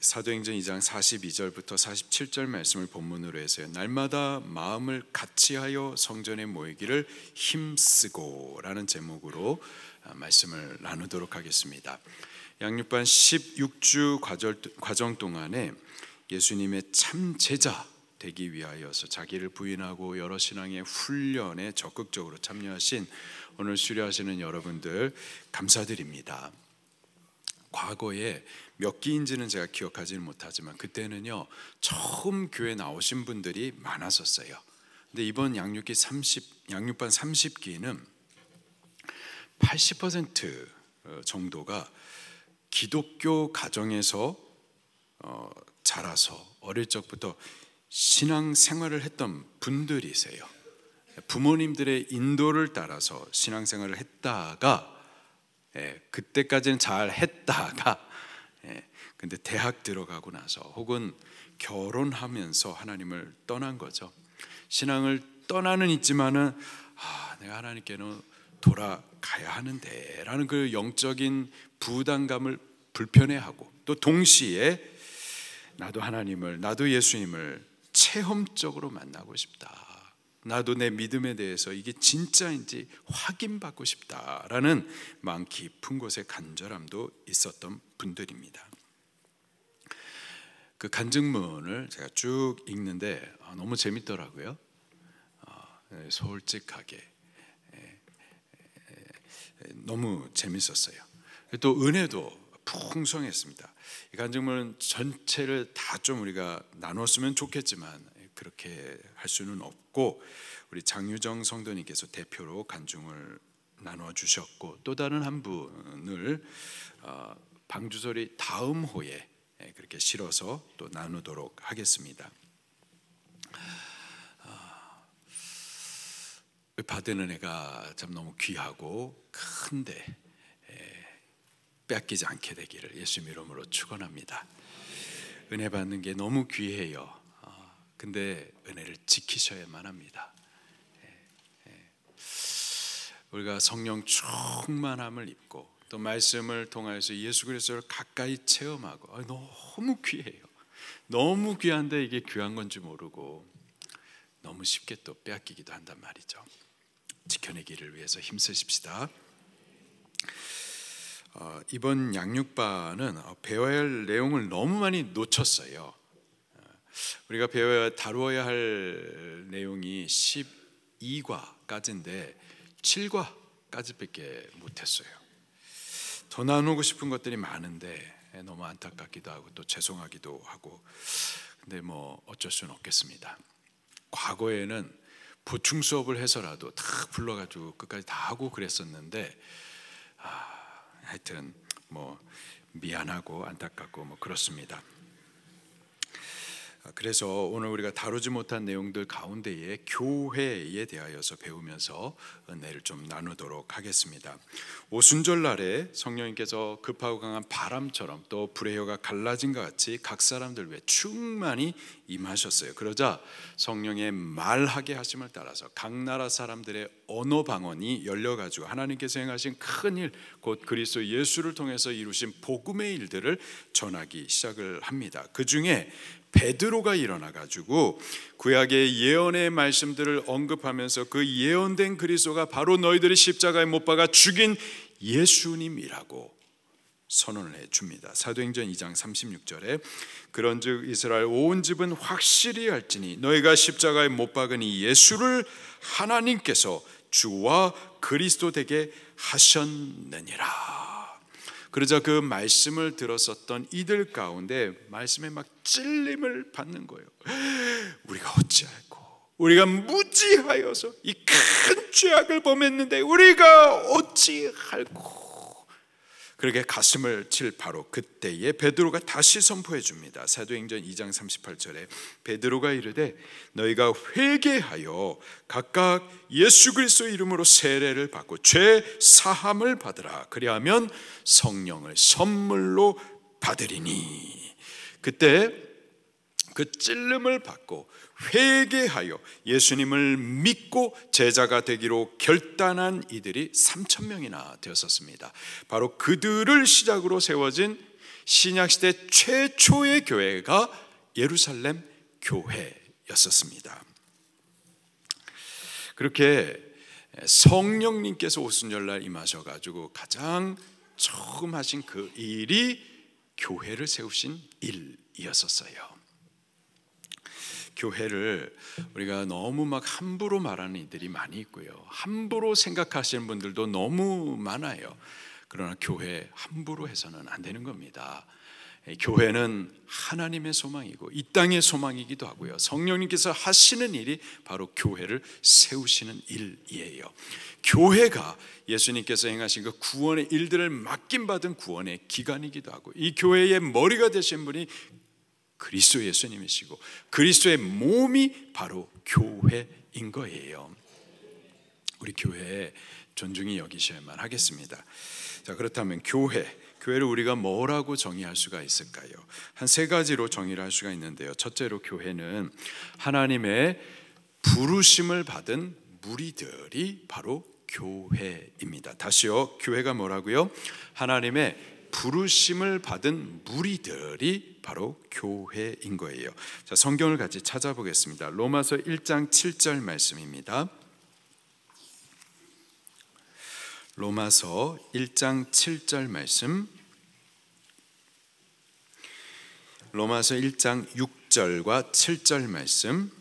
사도행전 2장 42절부터 47절 말씀을 본문으로 해서요, 날마다 마음을 같이하여 성전에 모이기를 힘쓰고 라는 제목으로 말씀을 나누도록 하겠습니다. 양육반 16주 과정 동안에 예수님의 참 제자 되기 위하여서 자기를 부인하고 여러 신앙의 훈련에 적극적으로 참여하신 오늘 수료하시는 여러분들 감사드립니다. 과거에 몇 기인지는 제가 기억하지는 못하지만 그때는요, 처음 교회 나오신 분들이 많았었어요. 근데 이번 양육반 30기는 80% 정도가 기독교 가정에서 자라서 어릴 적부터 신앙 생활을 했던 분들이세요. 부모님들의 인도를 따라서 신앙 생활을 했다가, 그때까지는 잘 했다가, 근데 대학 들어가고 나서 혹은 결혼하면서 하나님을 떠난 거죠. 신앙을 떠나는 있지만은 내가 하나님께는 돌아가야 하는데 라는 그 영적인 부담감을 불편해하고, 또 동시에 나도 하나님을, 나도 예수님을 체험적으로 만나고 싶다, 나도 내 믿음에 대해서 이게 진짜인지 확인받고 싶다라는 마음 깊은 곳에 간절함도 있었던 분들입니다. 그 간증문을 제가 쭉 읽는데 너무 재밌더라고요. 솔직하게 너무 재밌었어요. 또 은혜도 풍성했습니다. 이 간증문 전체를 다 좀 우리가 나눴으면 좋겠지만 그렇게 할 수는 없고, 우리 장유정 성도님께서 대표로 간증을 나눠 주셨고, 또 다른 한 분을 방주설이 다음 호에 그렇게 실어서 또 나누도록 하겠습니다. 받은 은혜가 참 너무 귀하고 큰데 뺏기지 않게 되기를 예수님 이름으로 축원합니다. 은혜 받는 게 너무 귀해요. 근데 은혜를 지키셔야만 합니다. 우리가 성령 충만함을 입고 또 말씀을 통하여서 예수 그리스도를 가까이 체험하고, 너무 귀해요. 너무 귀한데 이게 귀한 건지 모르고 너무 쉽게 또 빼앗기기도 한단 말이죠. 지켜내기를 위해서 힘쓰십시다. 이번 양육반은 배워야 할 내용을 너무 많이 놓쳤어요. 우리가 다루어야 할 내용이 12과까지인데 7과까지밖에 못했어요. 더 나누고 싶은 것들이 많은데 너무 안타깝기도 하고 또 죄송하기도 하고, 근데 뭐 어쩔 수는 없겠습니다. 과거에는 보충 수업을 해서라도 다 불러가지고 끝까지 다 하고 그랬었는데, 하여튼 뭐 미안하고 안타깝고 뭐 그렇습니다. 그래서 오늘 우리가 다루지 못한 내용들 가운데에 교회에 대하여서 배우면서 은혜를 좀 나누도록 하겠습니다. 오순절날에 성령님께서 급하고 강한 바람처럼 또 불의 혀가 갈라진 것 같이 각 사람들 위해 충만히 임하셨어요. 그러자 성령의 말하게 하심을 따라서 각 나라 사람들의 언어 방언이 열려가지고 하나님께서 행하신 큰 일, 곧 그리스도 예수를 통해서 이루신 복음의 일들을 전하기 시작을 합니다. 그 중에 베드로가 일어나가지고 구약의 예언의 말씀들을 언급하면서 그 예언된 그리스도가 바로 너희들이 십자가에 못 박아 죽인 예수님이라고 선언을 해줍니다. 사도행전 2장 36절에 그런즉 이스라엘 온 집은 확실히 알지니 너희가 십자가에 못 박은 이 예수를 하나님께서 주와 그리스도 되게 하셨느니라. 그러자 그 말씀을 들었었던 이들 가운데 말씀에 막 찔림을 받는 거예요. 우리가 어찌할꼬, 우리가 무지하여서 이 큰 죄악을 범했는데 우리가 어찌할꼬. 그렇게 가슴을 칠 바로 그때에 베드로가 다시 선포해 줍니다. 사도행전 2장 38절에 베드로가 이르되 너희가 회개하여 각각 예수 그리스도 이름으로 세례를 받고 죄 사함을 받으라. 그리하면 성령을 선물로 받으리니. 그때 그 찔림을 받고 회개하여 예수님을 믿고 제자가 되기로 결단한 이들이 3,000명이나 되었었습니다. 바로 그들을 시작으로 세워진 신약시대 최초의 교회가 예루살렘 교회였었습니다. 그렇게 성령님께서 오순절날 임하셔가지고 가장 처음 하신 그 일이 교회를 세우신 일이었었어요. 교회를 우리가 너무 막 함부로 말하는 이들이 많이 있고요, 함부로 생각하시는 분들도 너무 많아요. 그러나 교회 함부로 해서는 안 되는 겁니다. 교회는 하나님의 소망이고 이 땅의 소망이기도 하고요, 성령님께서 하시는 일이 바로 교회를 세우시는 일이에요. 교회가 예수님께서 행하신 그 구원의 일들을 맡김받은 구원의 기관이기도 하고, 이 교회의 머리가 되신 분이 그리스도 예수님이시고 그리스도의 몸이 바로 교회인 거예요. 우리 교회에 존중히 여기셔야만 하겠습니다. 자, 그렇다면 교회를 우리가 뭐라고 정의할 수가 있을까요? 한 세 가지로 정의를 할 수가 있는데요. 첫째로, 교회는 하나님의 부르심을 받은 무리들이 바로 교회입니다. 다시요, 교회가 뭐라고요? 하나님의 부르심을 받은 무리들이 바로 교회인 거예요. 자, 성경을 같이 찾아보겠습니다. 로마서 1장 7절 말씀입니다. 로마서 1장 7절 말씀, 로마서 1장 6절과 7절 말씀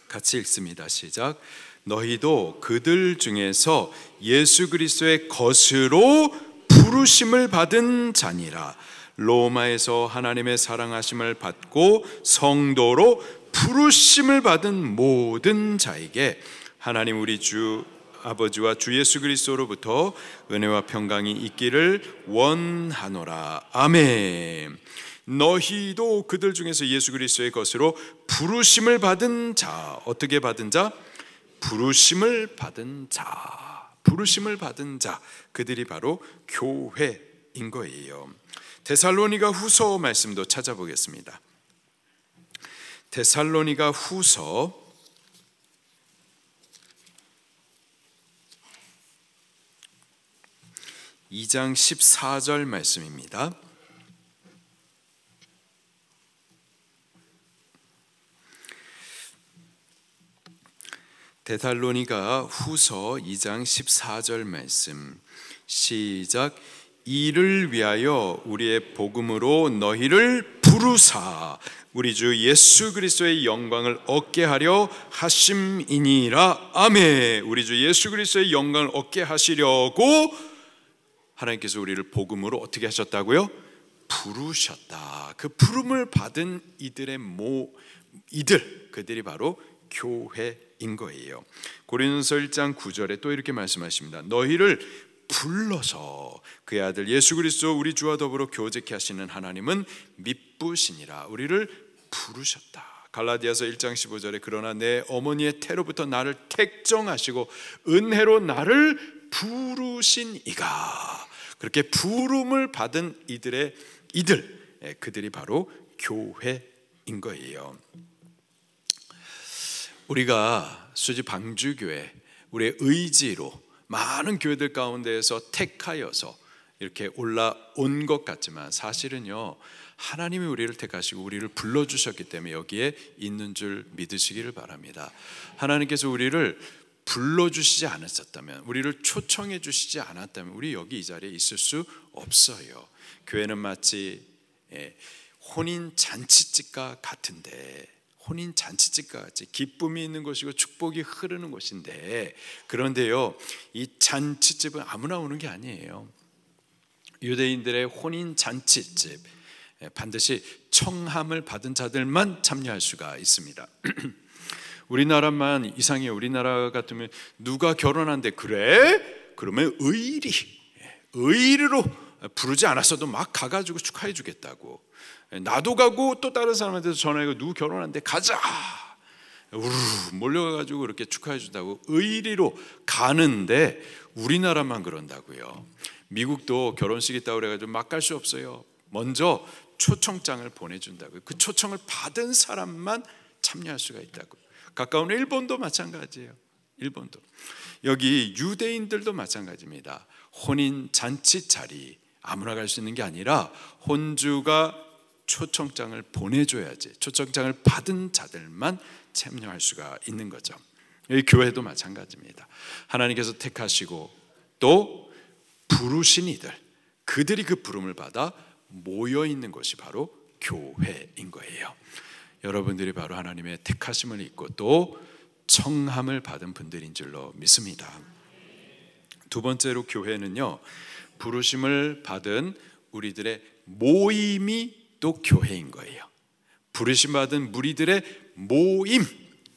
같이 읽습니다. 시작. 너희도 그들 중에서 예수 그리스도의 것으로 부르심을 받은 자니라. 로마에서 하나님의 사랑하심을 받고 성도로 부르심을 받은 모든 자에게 하나님 우리 주 아버지와 주 예수 그리스도로부터 은혜와 평강이 있기를 원하노라. 아멘. 너희도 그들 중에서 예수 그리스도의 것으로 부르심을 받은 자. 어떻게 받은 자? 부르심을 받은 자. 부르심을 받은 자. 그들이 바로 교회인 거예요. 데살로니가 후서 말씀도 찾아보겠습니다. 데살로니가 후서 2장 14절 말씀입니다. 데살로니가 후서 2장 14절 말씀 시작. 이를 위하여 우리의 복음으로 너희를 부르사 우리 주 예수 그리스도의 영광을 얻게 하려 하심이니라. 아멘. 우리 주 예수 그리스도의 영광을 얻게 하시려고 하나님께서 우리를 복음으로 어떻게 하셨다고요? 부르셨다. 그 부름을 받은 이들의 그들이 바로 교회인 거예요. 고린도서 1장 9절에 또 이렇게 말씀하십니다. 너희를 불러서 그의 아들 예수 그리스도 우리 주와 더불어 교제케 하시는 하나님은 미쁘시니라. 우리를 부르셨다. 갈라디아서 1장 15절에 그러나 내 어머니의 태로부터 나를 택정하시고 은혜로 나를 부르신 이가. 그렇게 부름을 받은 그들이 바로 교회인 거예요. 우리가 수지 방주교회 우리의 의지로 많은 교회들 가운데에서 택하여서 이렇게 올라온 것 같지만 사실은요, 하나님이 우리를 택하시고 우리를 불러주셨기 때문에 여기에 있는 줄 믿으시기를 바랍니다. 하나님께서 우리를 불러주시지 않았었다면, 우리를 초청해 주시지 않았다면 우리 여기 이 자리에 있을 수 없어요. 교회는 마치 혼인 잔치집과 같은데, 혼인 잔치집과 같이 기쁨이 있는 곳이고 축복이 흐르는 곳인데, 그런데요, 이 잔치집은 아무나 오는 게 아니에요. 유대인들의 혼인 잔치집 반드시 청함을 받은 자들만 참여할 수가 있습니다. 우리나라만 이상해요. 우리나라 같으면 누가 결혼한대 그래? 그러면 의리로 부르지 않았어도 막 가가지고 축하해 주겠다고. 나도 가고 또 다른 사람한테도 전화해서 누구 결혼한대 가자. 우르르 몰려가가지고 그렇게 축하해 준다고 의리로 가는데 우리나라만 그런다고요. 미국도 결혼식 있다고 그래가지고 막 갈 수 없어요. 먼저 초청장을 보내준다고요. 그 초청을 받은 사람만 참여할 수가 있다고요. 가까운 일본도 마찬가지예요. 일본도. 여기 유대인들도 마찬가지입니다. 혼인 잔치 자리 아무나 갈 수 있는 게 아니라 혼주가 초청장을 보내줘야지, 초청장을 받은 자들만 참여할 수가 있는 거죠. 이 교회도 마찬가지입니다. 하나님께서 택하시고 또 부르신 이들, 그들이 그 부름을 받아 모여 있는 것이 바로 교회인 거예요. 여러분들이 바로 하나님의 택하심을 입고 또 청함을 받은 분들인 줄로 믿습니다. 두 번째로 교회는요, 부르심을 받은 우리들의 모임이 또 교회인 거예요. 부르심 받은 무리들의 모임,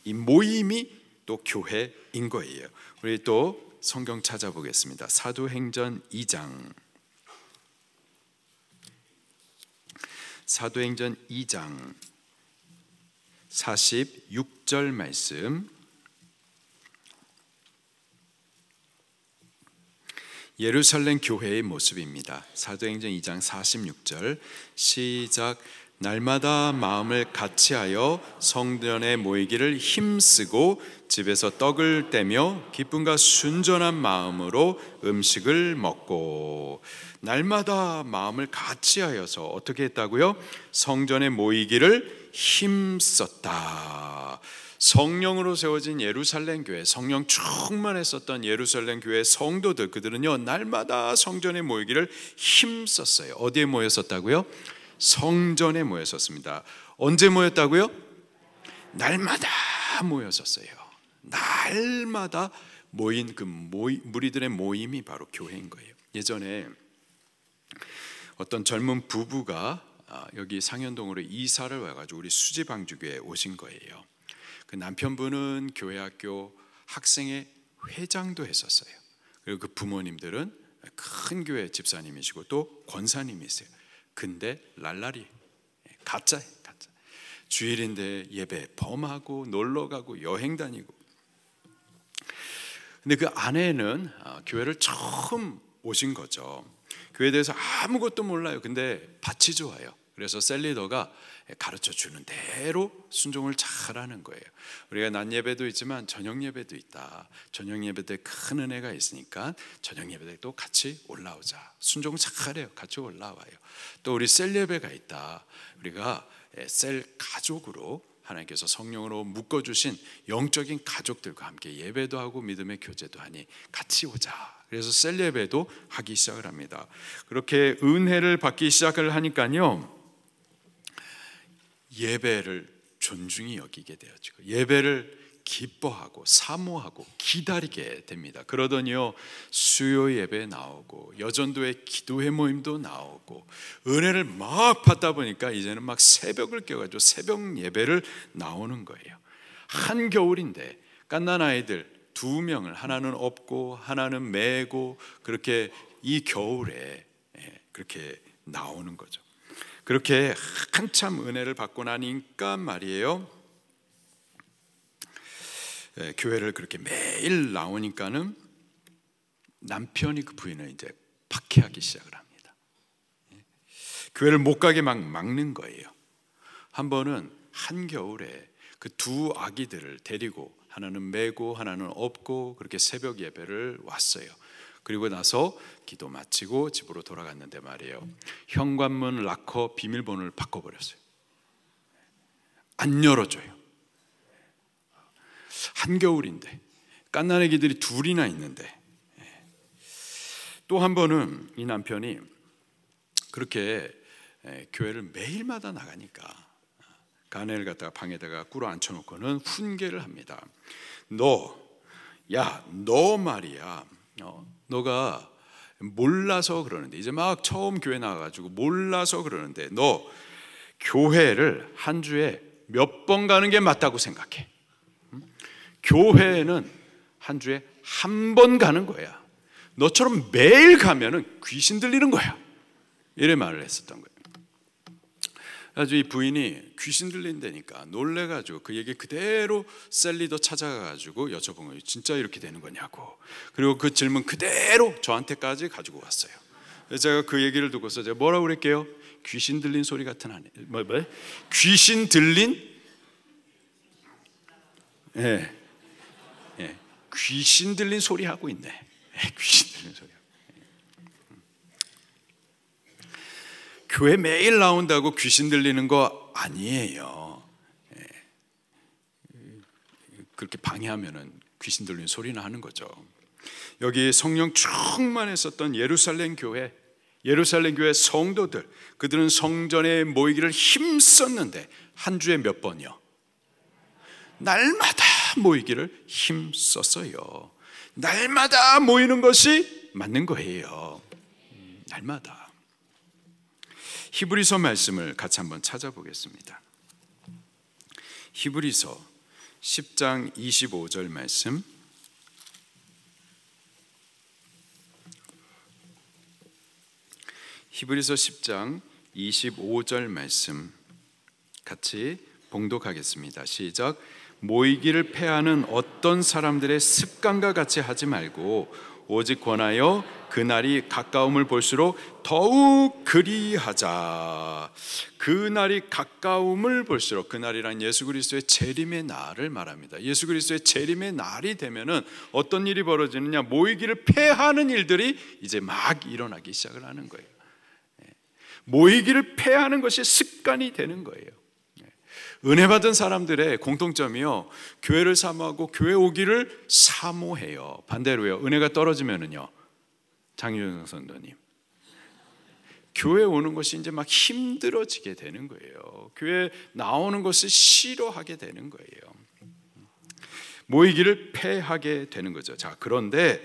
이 모임이 또 교회인 거예요. 우리 또 성경 찾아보겠습니다. 사도행전 2장, 사도행전 2장 46절 말씀. 예루살렘 교회의 모습입니다. 사도행전 2장 46절 시작. 날마다 마음을 같이하여 성전에 모이기를 힘쓰고 집에서 떡을 떼며 기쁨과 순전한 마음으로 음식을 먹고. 날마다 마음을 같이하여서 어떻게 했다고요? 성전에 모이기를 힘썼다. 성령으로 세워진 예루살렘 교회, 성령 충만했었던 예루살렘 교회 성도들, 그들은요 날마다 성전에 모이기를 힘썼어요. 어디에 모였었다고요? 성전에 모였었습니다. 언제 모였다고요? 날마다 모였었어요. 날마다 모인 그 무리들의 모임이 바로 교회인 거예요. 예전에 어떤 젊은 부부가 여기 상현동으로 이사를 와가지고 우리 수지방주교에 오신 거예요. 그 남편분은 교회학교 학생회 회장도 했었어요. 그리고 그 부모님들은 큰 교회 집사님이시고 또 권사님이세요. 근데 랄랄이 가짜예요. 가짜. 주일인데 예배 범하고 놀러가고 여행 다니고. 근데 그 아내는 교회를 처음 오신 거죠. 교회에 대해서 아무것도 몰라요. 근데 밭이 좋아요. 그래서 셀리더가 가르쳐 주는 대로 순종을 잘하는 거예요. 우리가 낮 예배도 있지만 저녁 예배도 있다. 저녁 예배 때 큰 은혜가 있으니까 저녁 예배 때도 같이 올라오자. 순종 잘해요. 같이 올라와요. 또 우리 셀 예배가 있다. 우리가 셀 가족으로 하나님께서 성령으로 묶어주신 영적인 가족들과 함께 예배도 하고 믿음의 교제도 하니 같이 오자. 그래서 셀 예배도 하기 시작을 합니다. 그렇게 은혜를 받기 시작을 하니까요, 예배를 존중히 여기게 되어지고 예배를 기뻐하고 사모하고 기다리게 됩니다. 그러더니요 수요 예배에 나오고 여전도의 기도회 모임도 나오고 은혜를 막 받다 보니까 이제는 막 새벽을 깨가지고 새벽 예배를 나오는 거예요. 한겨울인데 갓난 아이들 2명을, 하나는 업고 하나는 메고, 그렇게 이 겨울에 그렇게 나오는 거죠. 그렇게 한참 은혜를 받고 나니까 말이에요, 교회를 그렇게 매일 나오니까는 남편이 그 부인을 이제 박해하기 시작을 합니다. 교회를 못 가게 막 막는 거예요. 한 번은 한겨울에 그 2 아기들을 데리고 하나는 메고 하나는 업고 그렇게 새벽 예배를 왔어요. 그리고 나서 기도 마치고 집으로 돌아갔는데 말이에요, 현관문 락커 비밀번호를 바꿔버렸어요. 안 열어줘요. 한겨울인데 갓난 애기들이 2이나 있는데. 또 한 번은 이 남편이 그렇게 교회를 매일마다 나가니까 가네를 갖다가 방에다가 꿇어 앉혀놓고는 훈계를 합니다. 너 말이야, 너가 몰라서 그러는데, 이제 막 처음 교회 나와가지고 몰라서 그러는데, 너 교회를 한 주에 몇 번 가는 게 맞다고 생각해? 교회는 한 주에 1번 가는 거야. 너처럼 매일 가면은 귀신 들리는 거야. 이래 말을 했었던 거예요. 아주 이 부인이 귀신 들린다니까 놀래가지고 그 얘기 그대로 셀리더 찾아가가지고 여쭤본 거예요. 진짜 이렇게 되는 거냐고. 그리고 그 질문 그대로 저한테까지 가지고 왔어요. 제가 그 얘기를 듣고서 제가 뭐라고 그랬게요? 귀신 들린 소리 같은 아내. 뭐? 귀신 들린? 예. 귀신 들린 소리 하고 있네. 귀신 들린 소리. 교회 매일 나온다고 귀신 들리는 거 아니에요. 그렇게 방해하면은 귀신 들리는 소리나 하는 거죠. 여기 성령 충만했었던 예루살렘 교회 성도들, 그들은 성전에 모이기를 힘썼는데 한 주에 몇 번이요? 날마다 모이기를 힘썼어요. 날마다 모이는 것이 맞는 거예요. 날마다. 히브리서 말씀을 같이 한번 찾아보겠습니다. 히브리서 10장 25절 말씀. 히브리서 10장 25절 말씀 같이 봉독하겠습니다. 시작. 모이기를 패하는 어떤 사람들의 습관과 같이 하지 말고 오직 권하여 그날이 가까움을 볼수록 더욱 그리하자. 그날이 가까움을 볼수록, 그날이란 예수 그리스도의 재림의 날을 말합니다. 예수 그리스도의 재림의 날이 되면은 어떤 일이 벌어지느냐, 모이기를 패하는 일들이 이제 막 일어나기 시작을 하는 거예요. 모이기를 패하는 것이 습관이 되는 거예요. 은혜 받은 사람들의 공통점이요, 교회를 사모하고 교회 오기를 사모해요. 반대로요, 은혜가 떨어지면은요, 장윤성 선도님, 교회 오는 것이 이제 막 힘들어지게 되는 거예요. 교회 나오는 것을 싫어하게 되는 거예요. 모이기를 패하게 되는 거죠. 자, 그런데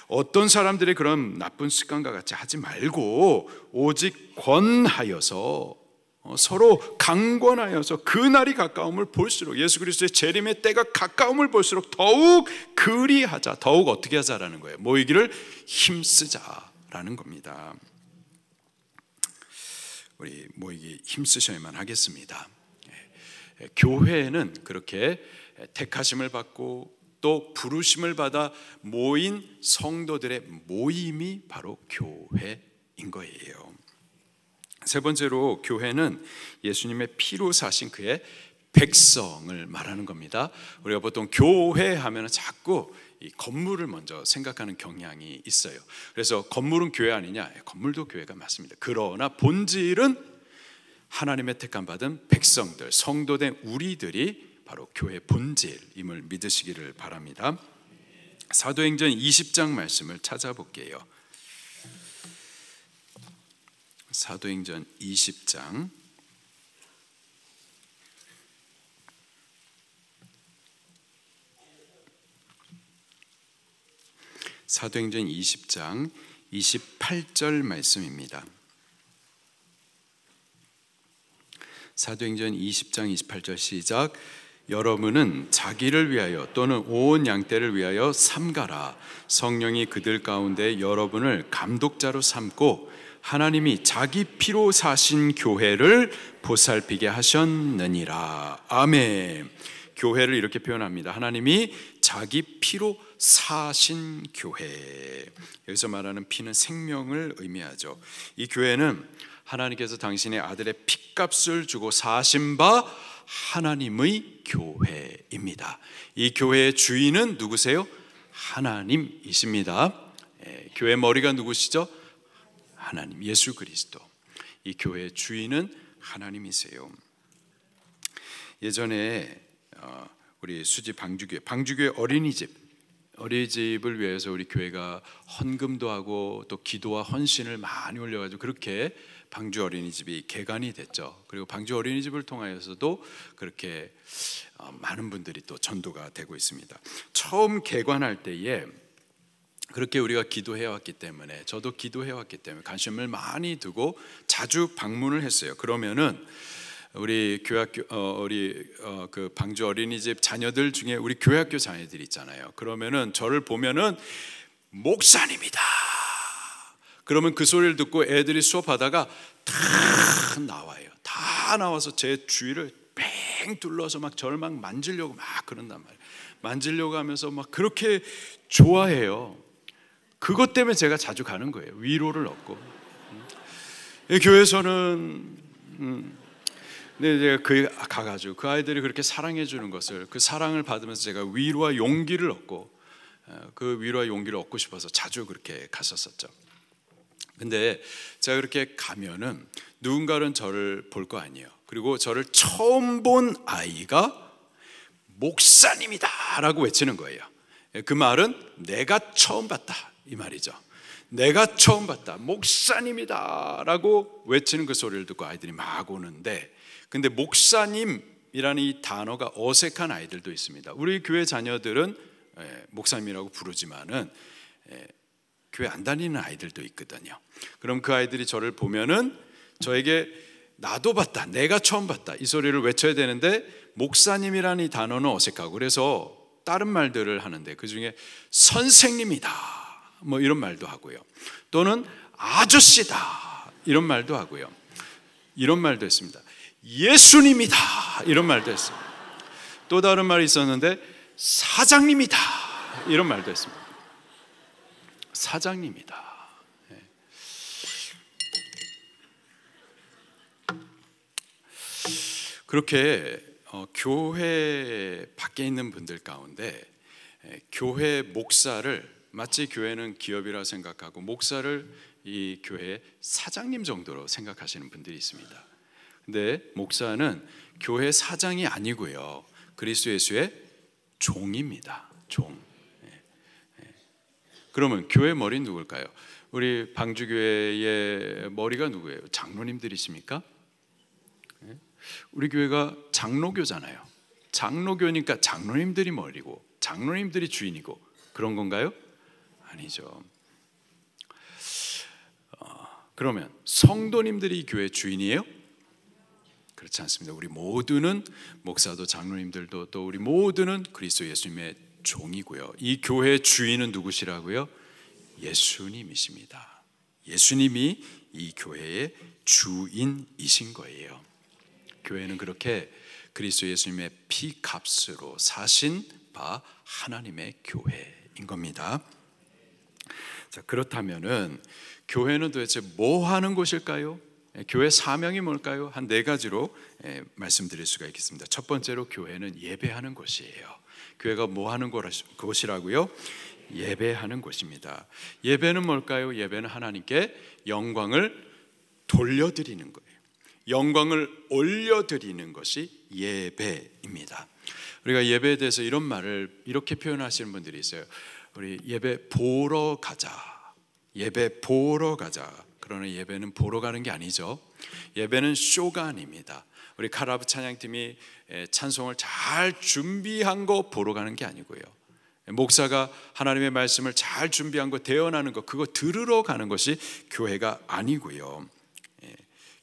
어떤 사람들이 그런 나쁜 습관과 같이 하지 말고 오직 권하여서, 서로 강권하여서 그날이 가까움을 볼수록, 예수 그리스도의 재림의 때가 가까움을 볼수록 더욱 그리하자. 더욱 어떻게 하자라는 거예요? 모이기를 힘쓰자라는 겁니다. 우리 모이기 힘쓰셔야만 하겠습니다. 교회는 그렇게 택하심을 받고 또 부르심을 받아 모인 성도들의 모임이 바로 교회인 거예요. 세 번째로, 교회는 예수님의 피로 사신 그의 백성을 말하는 겁니다. 우리가 보통 교회 하면 자꾸 이 건물을 먼저 생각하는 경향이 있어요. 그래서 건물은 교회 아니냐? 건물도 교회가 맞습니다. 그러나 본질은 하나님의 택함 받은 백성들, 성도된 우리들이 바로 교회 본질임을 믿으시기를 바랍니다. 사도행전 20장 말씀을 찾아볼게요. 사도행전 20장 사도행전 20장 28절 말씀입니다. 사도행전 20장 28절 시작. 여러분은 자기를 위하여 또는 온 양떼를 위하여 삼가라. 성령이 그들 가운데 여러분을 감독자로 삼고 하나님이 자기 피로 사신 교회를 보살피게 하셨느니라. 아멘. 교회를 이렇게 표현합니다. 하나님이 자기 피로 사신 교회. 여기서 말하는 피는 생명을 의미하죠. 이 교회는 하나님께서 당신의 아들의 피값을 주고 사신 바 하나님의 교회입니다. 이 교회의 주인은 누구세요? 하나님이십니다. 교회 머리가 누구시죠? 하나님, 예수 그리스도. 이 교회의 주인은 하나님이세요. 예전에 우리 수지 방주교회 어린이집을 위해서 우리 교회가 헌금도 하고 또 기도와 헌신을 많이 올려가지고 그렇게 방주 어린이집이 개관이 됐죠. 그리고 방주 어린이집을 통하여서도 그렇게 많은 분들이 또 전도가 되고 있습니다. 처음 개관할 때에 그렇게 우리가 기도해왔기 때문에, 저도 기도해왔기 때문에 관심을 많이 두고 자주 방문을 했어요. 그러면은 우리 교회학교 그 방주 어린이집 자녀들 중에 우리 교회학교 자녀들 있잖아요. 그러면은 저를 보면은 목사님이다. 그러면 그 소리를 듣고 애들이 수업하다가 다 나와요. 다 나와서 제 주위를 뺑 둘러서 막 저를 막 만지려고 막 그런단 말이에요. 만지려고 하면서 막 그렇게 좋아해요. 그것 때문에 제가 자주 가는 거예요. 위로를 얻고. 교회에서는 근데 제가 그 가가지고 그 아이들이 그렇게 사랑해 주는 것을, 그 사랑을 받으면서 제가 위로와 용기를 얻고, 그 위로와 용기를 얻고 싶어서 자주 그렇게 갔었었죠. 근데 제가 그렇게 가면은 누군가는 저를 볼 거 아니에요. 그리고 저를 처음 본 아이가 목사님이다 라고 외치는 거예요. 그 말은 내가 처음 봤다 이 말이죠. 내가 처음 봤다, 목사님이다 라고 외치는 그 소리를 듣고 아이들이 막 오는데, 근데 목사님이라는 이 단어가 어색한 아이들도 있습니다. 우리 교회 자녀들은 목사님이라고 부르지만은 교회 안 다니는 아이들도 있거든요. 그럼 그 아이들이 저를 보면은 저에게 나도 봤다, 내가 처음 봤다 이 소리를 외쳐야 되는데, 목사님이라는 이 단어는 어색하고, 그래서 다른 말들을 하는데 그 중에 선생님이다 뭐 이런 말도 하고요, 또는 아저씨다 이런 말도 하고요, 이런 말도 했습니다. 예수님이다 이런 말도 했습니다. 또 다른 말이 있었는데 사장님이다 이런 말도 했습니다. 사장님이다. 그렇게 교회 밖에 있는 분들 가운데 교회 목사를, 마치 교회는 기업이라 생각하고 목사를 이 교회의 사장님 정도로 생각하시는 분들이 있습니다. 근데 목사는 교회 사장이 아니고요, 그리스도 예수의 종입니다. 종. 그러면 교회 머리 누굴까요? 우리 방주교회의 머리가 누구예요? 장로님들이십니까? 우리 교회가 장로교잖아요. 장로교니까 장로님들이 머리고 장로님들이 주인이고 그런 건가요? 아니죠. 그러면 성도님들이 교회 주인이에요? 그렇지 않습니다. 우리 모두는, 목사도 장로님들도 또 우리 모두는 그리스도 예수님의 종이고요. 이 교회의 주인은 누구시라고요? 예수님이십니다. 예수님이 이 교회의 주인이신 거예요. 교회는 그렇게 그리스도 예수님의 피값으로 사신 바 하나님의 교회인 겁니다. 자, 그렇다면은 교회는 도대체 뭐 하는 곳일까요? 교회 사명이 뭘까요? 한 네 가지로 말씀드릴 수가 있겠습니다. 첫 번째로 교회는 예배하는 곳이에요. 교회가 뭐 하는 곳이라고요? 예배하는 곳입니다. 예배는 뭘까요? 예배는 하나님께 영광을 돌려드리는 거예요. 영광을 올려드리는 것이 예배입니다. 우리가 예배에 대해서 이런 말을 이렇게 표현하시는 분들이 있어요. 우리 예배 보러 가자. 예배 보러 가자. 그러나 예배는 보러 가는 게 아니죠. 예배는 쇼가 아닙니다. 우리 카라브 찬양팀이 찬송을 잘 준비한 거 보러 가는 게 아니고요, 목사가 하나님의 말씀을 잘 준비한 거 대언하는 거, 그거 들으러 가는 것이 교회가 아니고요,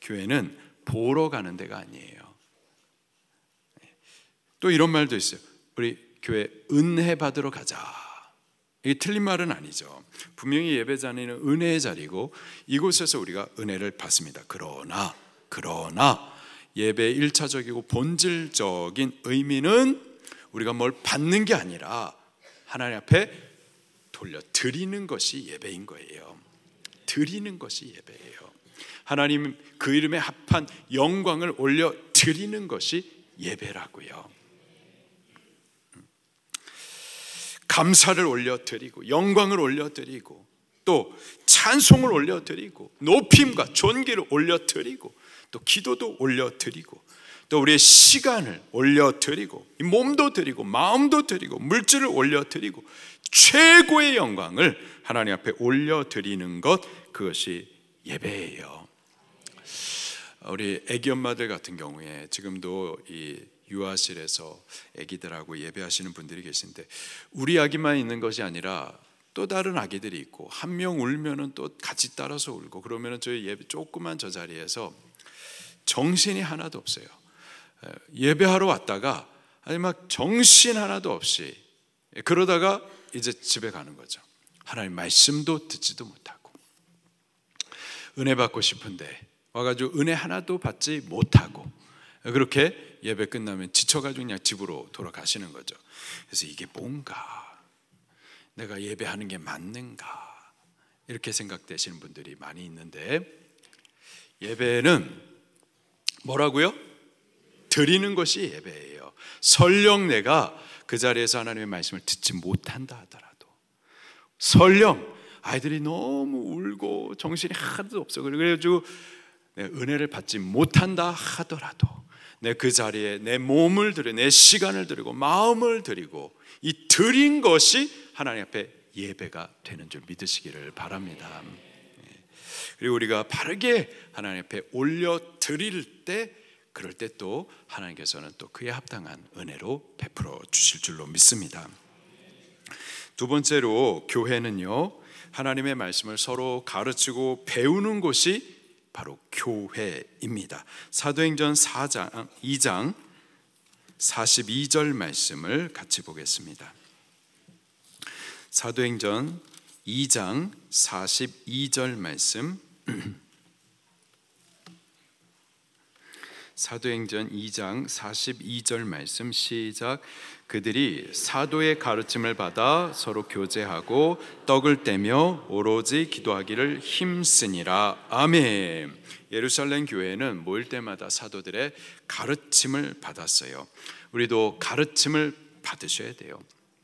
교회는 보러 가는 데가 아니에요. 또 이런 말도 있어요. 우리 교회 은혜 받으러 가자. 이게 틀린 말은 아니죠. 분명히 예배 자리는 은혜의 자리고 이곳에서 우리가 은혜를 받습니다. 그러나 예배의 1차적이고 본질적인 의미는 우리가 뭘 받는 게 아니라 하나님 앞에 돌려드리는 것이 예배인 거예요. 드리는 것이 예배예요. 하나님 그 이름에 합한 영광을 올려드리는 것이 예배라고요. 감사를 올려드리고 영광을 올려드리고 또 찬송을 올려드리고 높임과 존귀를 올려드리고 또 기도도 올려드리고 또 우리의 시간을 올려드리고 몸도 드리고 마음도 드리고 물질을 올려드리고 최고의 영광을 하나님 앞에 올려드리는 것, 그것이 예배예요. 우리 애기 엄마들 같은 경우에 지금도 이 유아실에서 아기들하고 예배하시는 분들이 계신데, 우리 아기만 있는 것이 아니라 또 다른 아기들이 있고 한 명 울면은 또 같이 따라서 울고, 그러면은 저희 예배 조그만 저 자리에서 정신이 하나도 없어요. 예배하러 왔다가 아니 막 정신 하나도 없이 그러다가 이제 집에 가는 거죠. 하나님 말씀도 듣지도 못하고 은혜 받고 싶은데 와가지고 은혜 하나도 받지 못하고 그렇게 예배 끝나면 지쳐가지고 그냥 집으로 돌아가시는 거죠. 그래서 이게 뭔가, 내가 예배하는 게 맞는가, 이렇게 생각되시는 분들이 많이 있는데, 예배는 뭐라고요? 드리는 것이 예배예요. 설령 내가 그 자리에서 하나님의 말씀을 듣지 못한다 하더라도, 설령 아이들이 너무 울고 정신이 하나도 없어, 그래가지고 내 은혜를 받지 못한다 하더라도 내 그 자리에 내 몸을 들이고 내 시간을 들이고 마음을 들이고 이 드린 것이 하나님 앞에 예배가 되는 줄 믿으시기를 바랍니다. 그리고 우리가 바르게 하나님 앞에 올려 드릴 때, 그럴 때 또 하나님께서는 또 그에 합당한 은혜로 베풀어 주실 줄로 믿습니다. 두 번째로 교회는요, 하나님의 말씀을 서로 가르치고 배우는 곳이 바로 교회입니다. 사도행전 2장 42절 말씀을 같이 보겠습니다. 사도행전 2장 42절 말씀. 사도행전 2장 42절 말씀 시작. 그들이 사도의 가르침을 받아 서로 교제하고 떡을 떼며 오로지 기도하기를 힘쓰니라. 아멘. 예루살렘 교회는 모일 때마다 사도들의 가르침을 받았어요. 우리도 가르침을 받으셔야 돼요.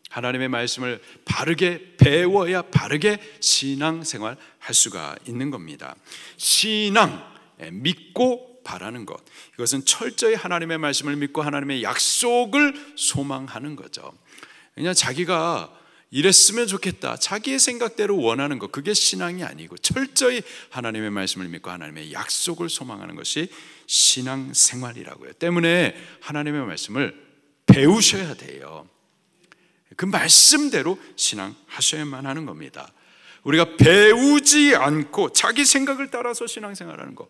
하나님의 말씀을 바르게 배워야 바르게 신앙생활 할 수가 있는 겁니다. 신앙, 믿고 바라는 것, 이것은 철저히 하나님의 말씀을 믿고 하나님의 약속을 소망하는 거죠. 그냥 자기가 이랬으면 좋겠다, 자기의 생각대로 원하는 것, 그게 신앙이 아니고 철저히 하나님의 말씀을 믿고 하나님의 약속을 소망하는 것이 신앙생활이라고요. 때문에 하나님의 말씀을 배우셔야 돼요. 그 말씀대로 신앙하셔야만 하는 겁니다. 우리가 배우지 않고 자기 생각을 따라서 신앙생활하는 거,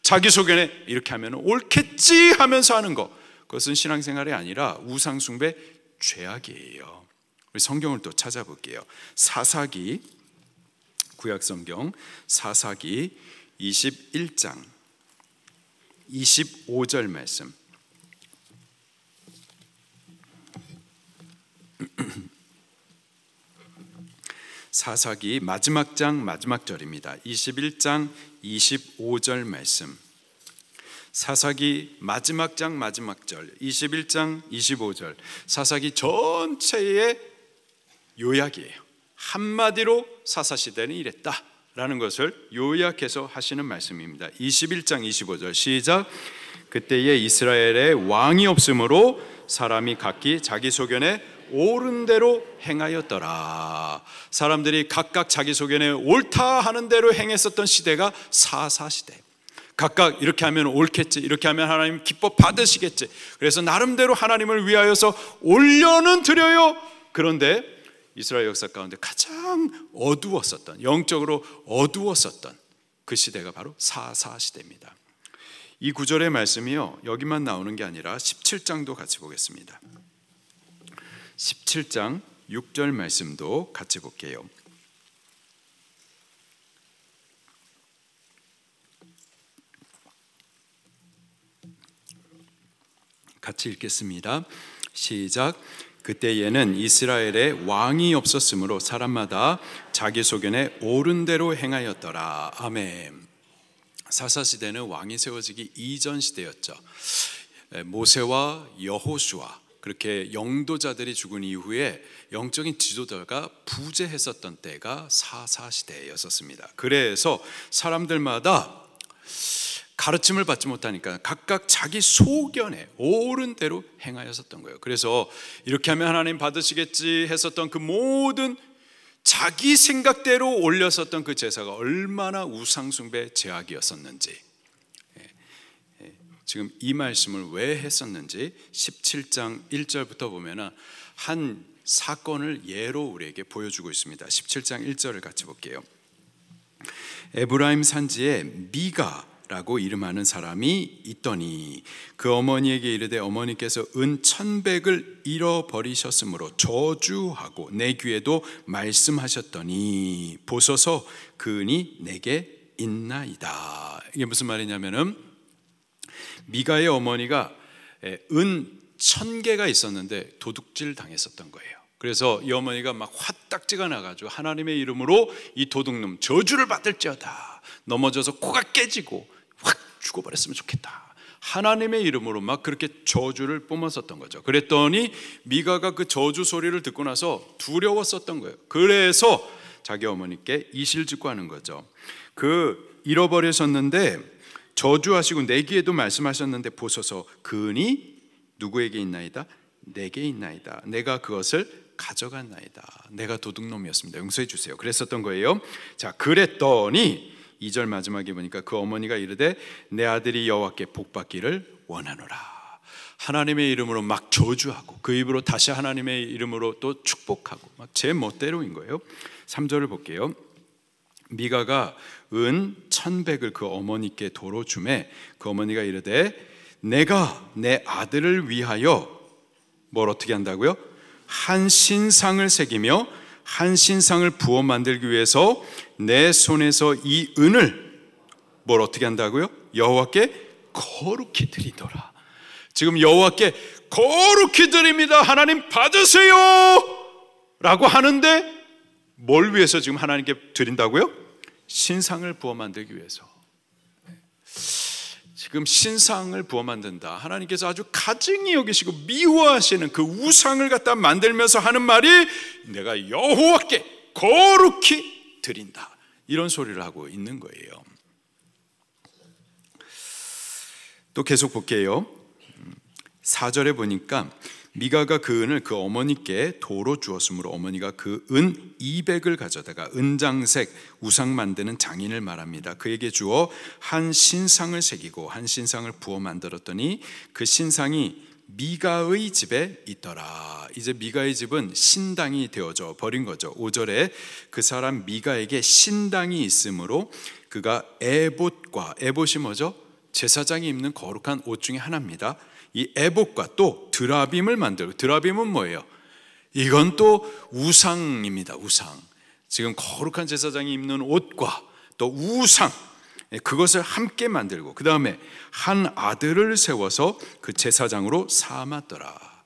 자기 소견에 이렇게 하면 옳겠지 하면서 하는 거, 그것은 신앙생활이 아니라 우상숭배 죄악이에요. 우리 성경을 또 찾아볼게요. 사사기, 구약성경 사사기 21장 25절 말씀. 사사기 마지막 장 마지막 절입니다. 21장 25절 말씀. 사사기 마지막 장 마지막 절 21장 25절. 사사기 전체의 요약이에요. 한마디로 사사시대는 이랬다라는 것을 요약해서 하시는 말씀입니다. 21장 25절 시작. 그때에 이스라엘에 왕이 없으므로 사람이 각기 자기 소견에 옳은 대로 행하였더라. 사람들이 각각 자기 소견에 옳다 하는 대로 행했었던 시대가 사사시대. 각각 이렇게 하면 옳겠지, 이렇게 하면 하나님 기뻐 받으시겠지, 그래서 나름대로 하나님을 위하여서 올려는 드려요. 그런데 이스라엘 역사 가운데 가장 어두웠었던, 영적으로 어두웠었던 그 시대가 바로 사사시대입니다. 이 구절의 말씀이요, 여기만 나오는 게 아니라 17장도 같이 보겠습니다. 17장 6절 말씀도 같이 볼게요. 같이 읽겠습니다. 시작. 그때에는 이스라엘에 왕이 없었으므로 사람마다 자기 소견에 옳은 대로 행하였더라. 아멘. 사사시대는 왕이 세워지기 이전 시대였죠. 모세와 여호수아, 그렇게 영도자들이 죽은 이후에 영적인 지도자가 부재했었던 때가 사사시대였었습니다. 그래서 사람들마다 가르침을 받지 못하니까 각각 자기 소견에 옳은 대로 행하였었던 거예요. 그래서 이렇게 하면 하나님 받으시겠지 했었던 그 모든 자기 생각대로 올렸었던 그 제사가 얼마나 우상숭배 죄악이었었는지, 지금 이 말씀을 왜 했었는지 17장 1절부터 보면 한 사건을 예로 우리에게 보여주고 있습니다. 17장 1절을 같이 볼게요. 에브라임 산지에 미가라고 이름하는 사람이 있더니 그 어머니에게 이르되 어머니께서 은 1,100을 잃어버리셨으므로 저주하고 내 귀에도 말씀하셨더니 보소서 그 은이 내게 있나이다. 이게 무슨 말이냐면은 미가의 어머니가 은 1,000개가 있었는데 도둑질 당했었던 거예요. 그래서 이 어머니가 막 화딱지가 나가지고 하나님의 이름으로 이 도둑놈 저주를 받을지어다, 넘어져서 코가 깨지고 확 죽어버렸으면 좋겠다, 하나님의 이름으로 막 그렇게 저주를 뿜었었던 거죠. 그랬더니 미가가 그 저주 소리를 듣고 나서 두려웠었던 거예요. 그래서 자기 어머니께 이실직고하는 거죠. 그 잃어버리셨는데 저주하시고 내기에도 말씀하셨는데 보소서, 그 은이 누구에게 있나이다? 내게 있나이다. 내가 그것을 가져갔나이다. 내가 도둑놈이었습니다. 용서해 주세요. 그랬었던 거예요. 자, 그랬더니 2절 마지막에 보니까 그 어머니가 이르되 내 아들이 여호와께 복받기를 원하노라. 하나님의 이름으로 막 저주하고 그 입으로 다시 하나님의 이름으로 또 축복하고 막 제 멋대로인 거예요. 3절을 볼게요. 미가가 은 1,100을 그 어머니께 도로 주매 그 어머니가 이르되 내가 내 아들을 위하여 뭘 어떻게 한다고요? 한 신상을 새기며 한 신상을 부어 만들기 위해서 내 손에서 이 은을 뭘 어떻게 한다고요? 여호와께 거룩히 드리더라. 지금 여호와께 거룩히 드립니다. 하나님 받으세요 라고 하는데 뭘 위해서 지금 하나님께 드린다고요? 신상을 부어 만들기 위해서. 지금 신상을 부어 만든다. 하나님께서 아주 가증히 여기시고 미워하시는 그 우상을 갖다 만들면서 하는 말이 내가 여호와께 거룩히 드린다. 이런 소리를 하고 있는 거예요. 또 계속 볼게요. 4절에 보니까 미가가 그 은을 그 어머니께 도로 주었으므로 어머니가 그 은 200을 가져다가 은장색 우상 만드는 장인을 말합니다. 그에게 주어 한 신상을 새기고 한 신상을 부어 만들었더니 그 신상이 미가의 집에 있더라. 이제 미가의 집은 신당이 되어져 버린 거죠. 5절에 그 사람 미가에게 신당이 있으므로 그가 에봇과, 에봇이 뭐죠? 제사장이 입는 거룩한 옷 중에 하나입니다. 이 에봇과 또 드라빔을 만들고, 드라빔은 뭐예요? 이건 또 우상입니다. 우상. 지금 거룩한 제사장이 입는 옷과 또 우상, 그것을 함께 만들고 그 다음에 한 아들을 세워서 그 제사장으로 삼았더라.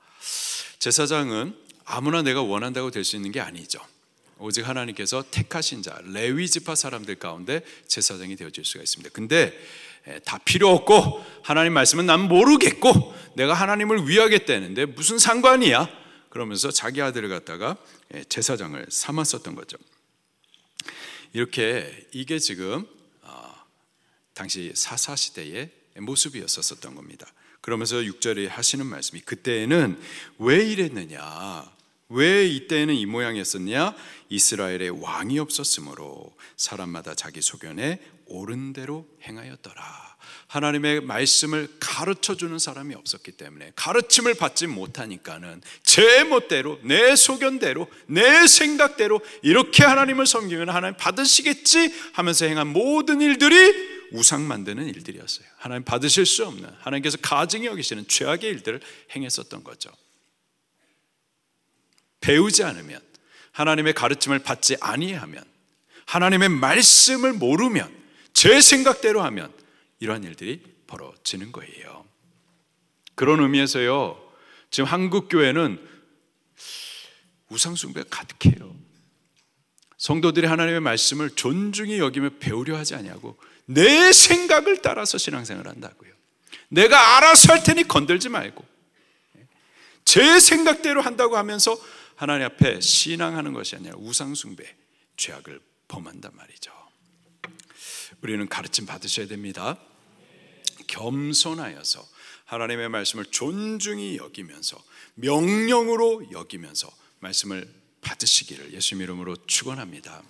제사장은 아무나 내가 원한다고 될 수 있는 게 아니죠. 오직 하나님께서 택하신 자, 레위 지파 사람들 가운데 제사장이 되어질 수가 있습니다. 근데 다 필요 없고 하나님 말씀은 난 모르겠고 내가 하나님을 위하겠다는데 무슨 상관이야? 그러면서 자기 아들을 갖다가 제사장을 삼았었던 거죠. 이렇게 이게 지금 당시 사사시대의 모습이었었던 겁니다. 그러면서 6절에 하시는 말씀이 그때에는 왜 이랬느냐? 왜 이때에는 이 모양이었었냐? 이스라엘에 왕이 없었으므로 사람마다 자기 소견에 옳은 대로 행하였더라. 하나님의 말씀을 가르쳐주는 사람이 없었기 때문에 가르침을 받지 못하니까는 제 멋대로 내 소견대로 내 생각대로 이렇게 하나님을 섬기면 하나님 받으시겠지 하면서 행한 모든 일들이 우상 만드는 일들이었어요. 하나님 받으실 수 없는, 하나님께서 가증히 여기시는 죄악의 일들을 행했었던 거죠. 배우지 않으면, 하나님의 가르침을 받지 아니하면, 하나님의 말씀을 모르면, 제 생각대로 하면 이러한 일들이 벌어지는 거예요. 그런 의미에서요, 지금 한국 교회는 우상 숭배가 가득해요. 성도들이 하나님의 말씀을 존중히 여기며 배우려 하지 아니하고 내 생각을 따라서 신앙생활을 한다고요. 내가 알아서 할 테니 건들지 말고 제 생각대로 한다고 하면서 하나님 앞에 신앙하는 것이 아니라 우상 숭배, 죄악을 범한단 말이죠. 우리는 가르침 받으셔야 됩니다. 겸손하여서 하나님의 말씀을 존중히 여기면서 명령으로 여기면서 말씀을 받으시기를 예수님 이름으로 축원합니다.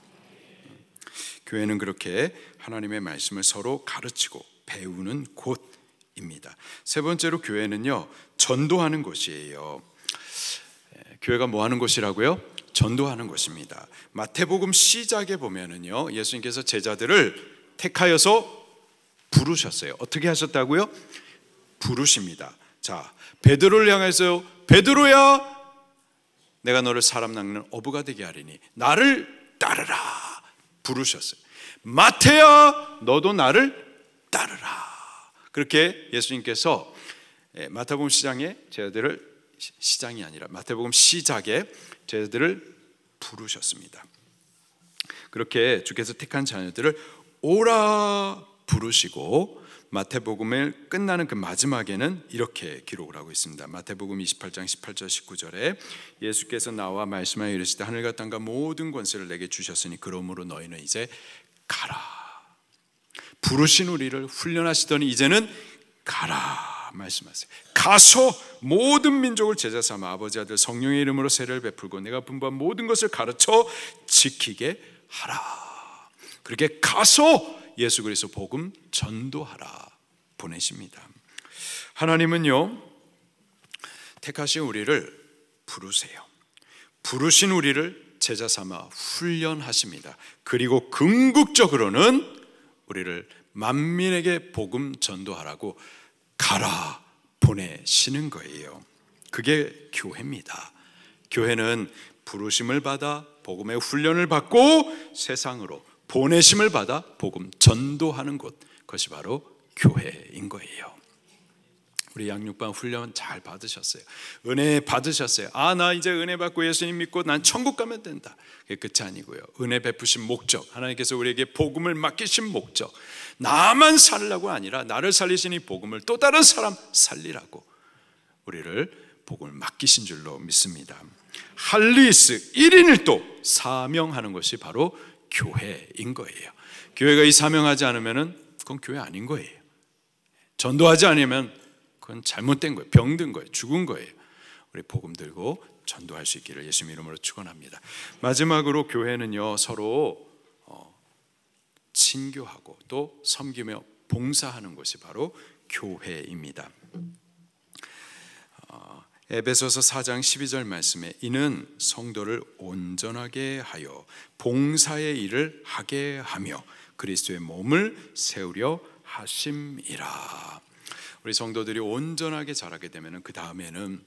교회는 그렇게 하나님의 말씀을 서로 가르치고 배우는 곳입니다. 세 번째로 교회는요, 전도하는 곳이에요. 교회가 뭐 하는 곳이라고요? 전도하는 곳입니다. 마태복음 시작에 보면은요, 예수님께서 제자들을 택하여서 부르셨어요. 어떻게 하셨다고요? 부르십니다. 자, 베드로를 향해서 베드로야, 내가 너를 사람 낚는 어부가 되게 하리니 나를 따르라 부르셨어요. 마태야, 너도 나를 따르라. 그렇게 예수님께서 마태복음 시장에 제자들을, 시장이 아니라 마태복음 시작에 제자들을 부르셨습니다. 그렇게 주께서 택한 자녀들을 오라 부르시고 마태복음을 끝나는 그 마지막에는 이렇게 기록을 하고 있습니다. 마태복음 28장 18절 19절에 예수께서 나와 말씀하여 이르시되 하늘과 땅과 모든 권세를 내게 주셨으니 그러므로 너희는 이제 가라. 부르신 우리를 훈련하시더니 이제는 가라 말씀하세요. 가서 모든 민족을 제자 삼아 아버지 아들 성령의 이름으로 세례를 베풀고 내가 분부한 모든 것을 가르쳐 지키게 하라. 그렇게 가서 예수 그리스도 복음 전도하라 보내십니다. 하나님은요, 택하신 우리를 부르세요. 부르신 우리를 제자 삼아 훈련하십니다. 그리고 궁극적으로는 우리를 만민에게 복음 전도하라고 가라 보내시는 거예요. 그게 교회입니다. 교회는 부르심을 받아 복음의 훈련을 받고 세상으로 보내심을 받아 복음 전도하는 곳, 그것이 바로 교회인 거예요. 우리 양육반 훈련 잘 받으셨어요. 은혜 받으셨어요. 나 이제 은혜 받고 예수님 믿고 난 천국 가면 된다. 그게 끝이 아니고요, 은혜 베푸신 목적, 하나님께서 우리에게 복음을 맡기신 목적, 나만 살라고 아니라 나를 살리신 이 복음을 또 다른 사람 살리라고 우리를 복음을 맡기신 줄로 믿습니다. 할리스 1인 1도 사명하는 것이 바로 교회인 거예요. 교회가 이 사명하지 않으면 그건 교회 아닌 거예요. 전도하지 않으면 그건 잘못된 거예요. 병든 거예요. 죽은 거예요. 우리 복음 들고 전도할 수 있기를 예수님 이름으로 축원합니다. 마지막으로 교회는요, 서로 친교하고 또 섬기며 봉사하는 것이 바로 교회입니다. 에베소서 4장 12절 말씀에 이는 성도를 온전하게 하여 봉사의 일을 하게 하며 그리스도의 몸을 세우려 하심이라. 우리 성도들이 온전하게 자라게 되면 그 다음에는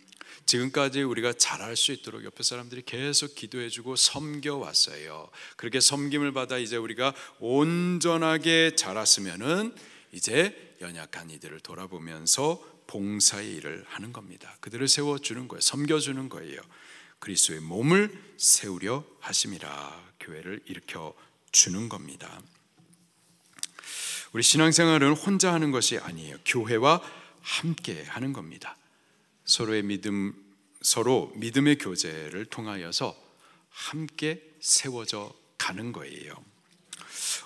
지금까지 우리가 잘할 수 있도록 옆에 사람들이 계속 기도해주고 섬겨왔어요. 그렇게 섬김을 받아 이제 우리가 온전하게 자랐으면은 이제 연약한 이들을 돌아보면서 봉사의 일을 하는 겁니다. 그들을 세워주는 거예요. 섬겨주는 거예요. 그리스도의 몸을 세우려 하심이라. 교회를 일으켜 주는 겁니다. 우리 신앙생활은 혼자 하는 것이 아니에요. 교회와 함께 하는 겁니다. 서로 믿음의 교제를 통하여서 함께 세워져 가는 거예요.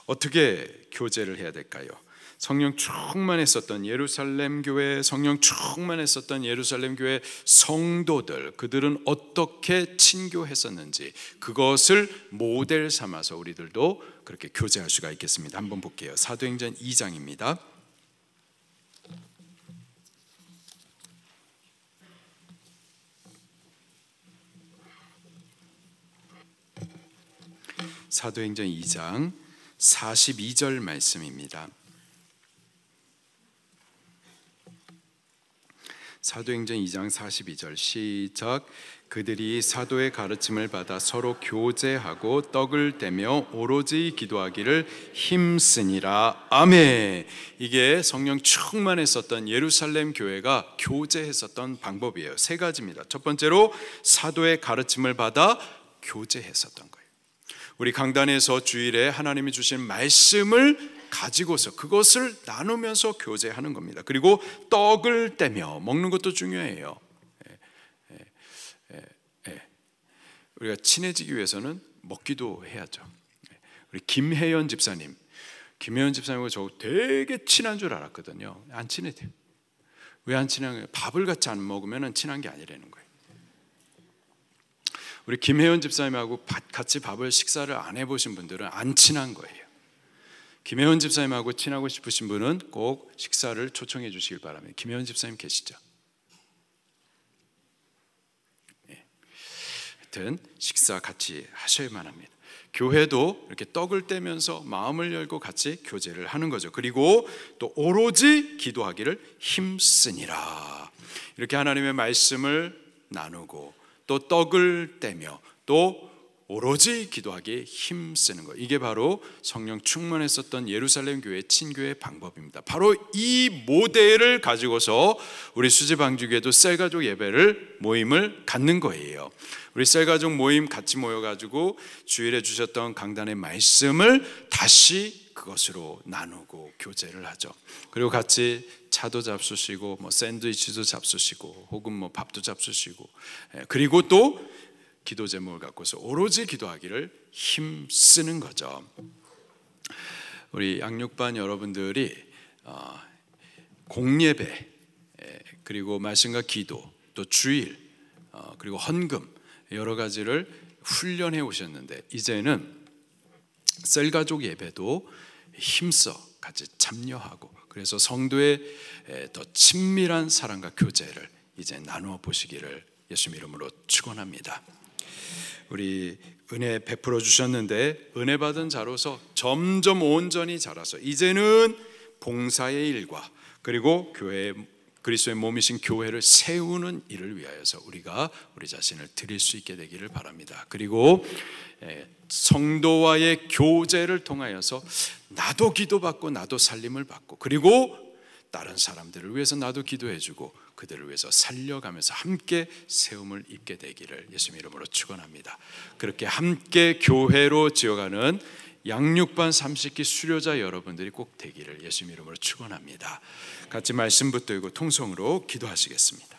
어떻게 교제를 해야 될까요? 성령 충만했었던 예루살렘 교회, 성령 충만했었던 예루살렘 교회 성도들, 그들은 어떻게 친교했었는지 그것을 모델 삼아서 우리들도 그렇게 교제할 수가 있겠습니다. 한번 볼게요. 사도행전 2장입니다. 사도행전 2장 42절 말씀입니다. 사도행전 2장 42절 시작. 그들이 사도의 가르침을 받아 서로 교제하고 떡을 떼며 오로지 기도하기를 힘쓰니라. 아멘. 이게 성령 충만했었던 예루살렘 교회가 교제했었던 방법이에요. 세 가지입니다. 첫 번째로 사도의 가르침을 받아 교제했었던 거예요. 우리 강단에서 주일에 하나님이 주신 말씀을 가지고서 그것을 나누면서 교제하는 겁니다. 그리고 떡을 떼며 먹는 것도 중요해요. 우리가 친해지기 위해서는 먹기도 해야죠. 우리 김혜연 집사님하고 저 되게 친한 줄 알았거든요. 안 친해요. 왜 안 친한 거예요? 밥을 같이 안 먹으면 친한 게 아니라는 거예요. 우리 김혜연 집사님하고 같이 식사를 안 해보신 분들은 안 친한 거예요. 김혜원 집사님하고 친하고 싶으신 분은 꼭 식사를 초청해 주시길 바랍니다. 김혜원 집사님 계시죠? 네. 하여튼 식사 같이 하셔야만 합니다. 교회도 이렇게 떡을 떼면서 마음을 열고 같이 교제를 하는 거죠. 그리고 또 오로지 기도하기를 힘쓰니라. 이렇게 하나님의 말씀을 나누고 또 떡을 떼며 또 오로지 기도하기에 힘쓰는 것, 이게 바로 성령 충만했었던 예루살렘 교회의 친교의 방법입니다. 바로 이 모델을 가지고서 우리 수지방주교회도 셀가족 예배를 모임을 갖는 거예요. 우리 셀가족 모임 같이 모여가지고 주일에 주셨던 강단의 말씀을 다시 그것으로 나누고 교제를 하죠. 그리고 같이 차도 잡수시고 샌드위치도 잡수시고 혹은 밥도 잡수시고, 그리고 또 기도 제목을 갖고서 오로지 기도하기를 힘쓰는 거죠. 우리 양육반 여러분들이 공예배, 그리고 말씀과 기도, 또 주일, 그리고 헌금 여러 가지를 훈련해 오셨는데, 이제는 셀가족 예배도 힘써 같이 참여하고, 그래서 성도의 더 친밀한 사랑과 교제를 이제 나누어 보시기를 예수님 이름으로 축원합니다. 우리 은혜 베풀어 주셨는데, 은혜 받은 자로서 점점 온전히 자라서 이제는 봉사의 일과, 그리고 교회, 그리스도의 몸이신 교회를 세우는 일을 위하여서 우리가 우리 자신을 드릴 수 있게 되기를 바랍니다. 그리고 성도와의 교제를 통하여서 나도 기도받고 나도 살림을 받고, 그리고 다른 사람들을 위해서 나도 기도해주고 그들을 위해서 살려가면서 함께 세움을 입게 되기를 예수님 이름으로 축원합니다. 그렇게 함께 교회로 지어가는 양육반 30기 수료자 여러분들이 꼭 되기를 예수님 이름으로 축원합니다. 같이 말씀 붙들고 통성으로 기도하시겠습니다.